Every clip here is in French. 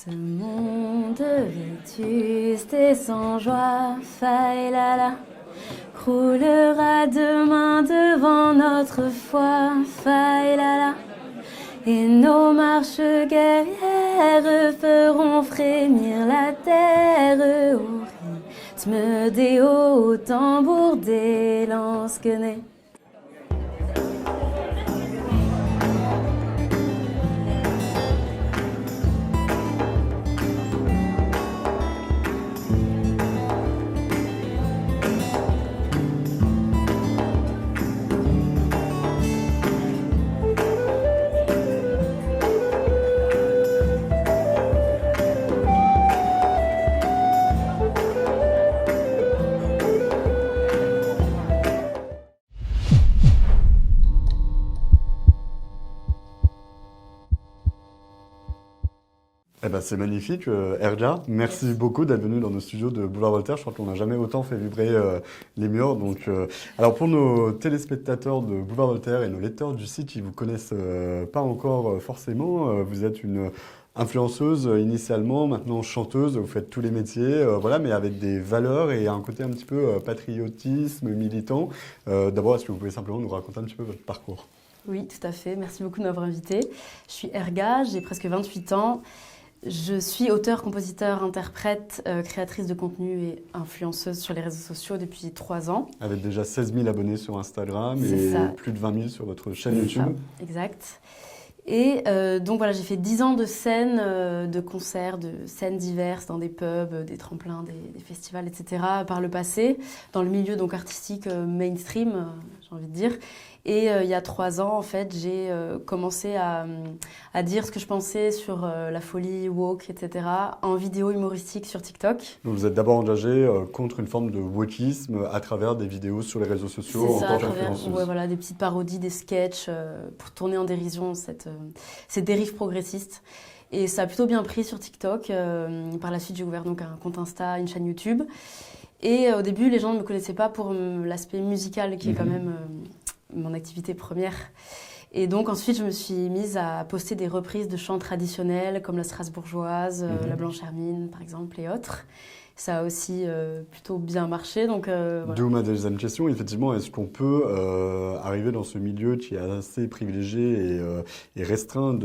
Ce monde vétuste et sans joie, faille la la, croulera demain devant notre foi, faille la la. Et nos marches guerrières feront frémir la terre au rythme des hauts tambours des lansquenets. Eh ben, c'est magnifique, Erga. Merci beaucoup d'être venu dans nos studios de Boulevard Voltaire. Je crois qu'on n'a jamais autant fait vibrer les murs. Donc, alors pour nos téléspectateurs de Boulevard Voltaire et nos lecteurs du site qui vous connaissent pas encore forcément, vous êtes une influenceuse initialement, maintenant chanteuse. Vous faites tous les métiers, voilà, mais avec des valeurs et un côté un petit peu patriotisme, militant. D'abord, est-ce que vous pouvez simplement nous raconter un petit peu votre parcours? Oui, tout à fait. Merci beaucoup de m'avoir invitée. Je suis Erga, j'ai presque 28 ans. Je suis auteure, compositeur, interprète, créatrice de contenu et influenceuse sur les réseaux sociaux depuis 3 ans. Avec déjà 16 000 abonnés sur Instagram et plus de 20 000 sur votre chaîne YouTube. Ça, exact. Et donc voilà, j'ai fait 10 ans de scènes, de concerts, de scènes diverses dans des pubs, des tremplins, des festivals, etc. par le passé, dans le milieu donc artistique mainstream, j'ai envie de dire. Et il y a 3 ans, en fait, j'ai commencé à dire ce que je pensais sur la folie woke, etc. en vidéo humoristique sur TikTok. Donc vous êtes d'abord engagé contre une forme de wokisme à travers des vidéos sur les réseaux sociaux en tant qu'influenceuse. Ouais, voilà, des petites parodies, des sketchs pour tourner en dérision cette dérive progressiste. Et ça a plutôt bien pris sur TikTok. Par la suite, j'ai ouvert donc un compte Insta, une chaîne YouTube. Et au début, les gens ne me connaissaient pas pour l'aspect musical qui est quand même mon activité première. Et donc ensuite, je me suis mise à poster des reprises de chants traditionnels comme la Strasbourgeoise, la Blanche Hermine par exemple et autres. Ça a aussi plutôt bien marché. Donc, voilà. D'où ma deuxième question, effectivement, est-ce qu'on peut arriver dans ce milieu qui est assez privilégié et restreint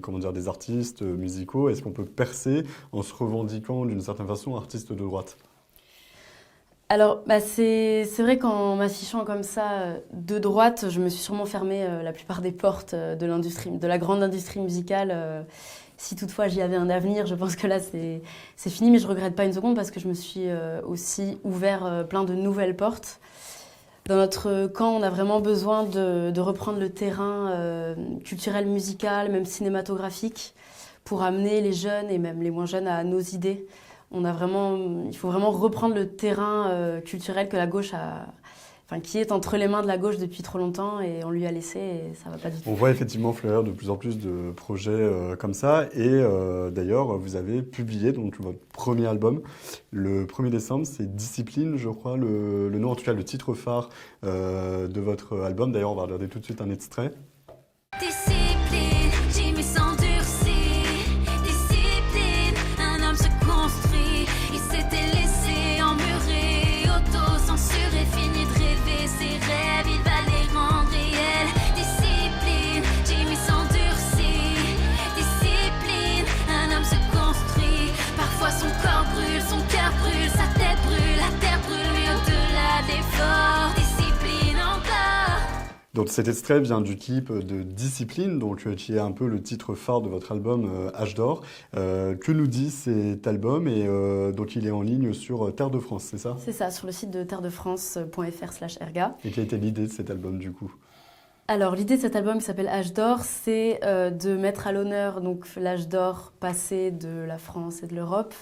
comment dire, des artistes musicaux, est-ce qu'on peut percer en se revendiquant d'une certaine façon artiste de droite? Alors, c'est vrai qu'en m'affichant comme ça de droite, je me suis sûrement fermé la plupart des portes de l'industrie, de la grande industrie musicale. Si toutefois j'y avais un avenir, je pense que là c'est fini, mais je regrette pas une seconde parce que je me suis aussi ouvert plein de nouvelles portes. Dans notre camp, on a vraiment besoin de reprendre le terrain culturel, musical, même cinématographique, pour amener les jeunes et même les moins jeunes à nos idées. Il faut vraiment reprendre le terrain culturel que la gauche qui est entre les mains de la gauche depuis trop longtemps et on lui a laissé et ça va pas du tout. On voit effectivement fleurir de plus en plus de projets comme ça et d'ailleurs vous avez publié donc votre premier album le 1er décembre, c'est Discipline je crois, le nom en tout cas le titre phare de votre album. D'ailleurs on va regarder tout de suite un extrait. Discipline, j'ai mis s'endurci. Discipline, un homme se construit. Il s'était laissé emmurer, auto-censuré, fini de rêver ses rêves, il va les rendre réels. Discipline, j'ai mis s'endurci. Discipline, un homme se construit. Parfois son corps brûle, son cœur brûle, sa tête brûle, la terre brûle, mais au-delà d'efforts. Discipline encore. Donc cet extrait vient du clip de Discipline, donc qui est un peu le titre phare de votre album H d'or. Que nous dit cet album et donc il est en ligne sur Terre de France, c'est ça? C'est ça, sur le site de terredefrance.fr/erga. Et quelle a été l'idée de cet album du coup? Alors l'idée de cet album qui s'appelle H d'or, c'est de mettre à l'honneur donc l'âge d'or passé de la France et de l'Europe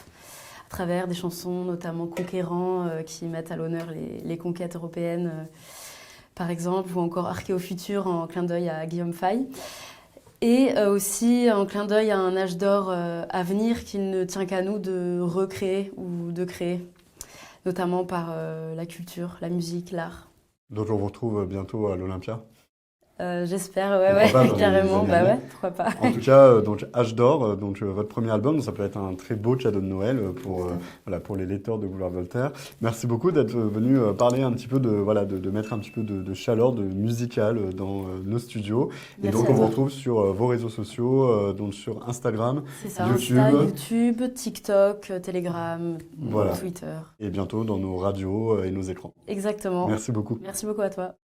à travers des chansons notamment Conquérants qui mettent à l'honneur les conquêtes européennes. Par exemple, ou encore Archéo Futur en clin d'œil à Guillaume Faye. Et aussi en clin d'œil à un âge d'or à venir qu'il ne tient qu'à nous de recréer ou de créer, notamment par la culture, la musique, l'art. Donc on vous retrouve bientôt à l'Olympia? J'espère, ouais, Pourquoi pas dans les carrément, années bah à venir. ouais, pourquoi pas. En tout cas, donc H d'or, votre premier album, ça peut être un très beau cadeau de Noël pour voilà pour les lecteurs de Boulevard Voltaire. Merci beaucoup d'être venu parler un petit peu de voilà de mettre un petit peu de chaleur, de musical dans nos studios. Et Merci donc à on vous toi. retrouve sur vos réseaux sociaux, donc sur Instagram, C'est ça, YouTube. Insta, YouTube, TikTok, Telegram, Voilà. Twitter. Et bientôt dans nos radios et nos écrans. Exactement. Merci beaucoup. Merci beaucoup à toi.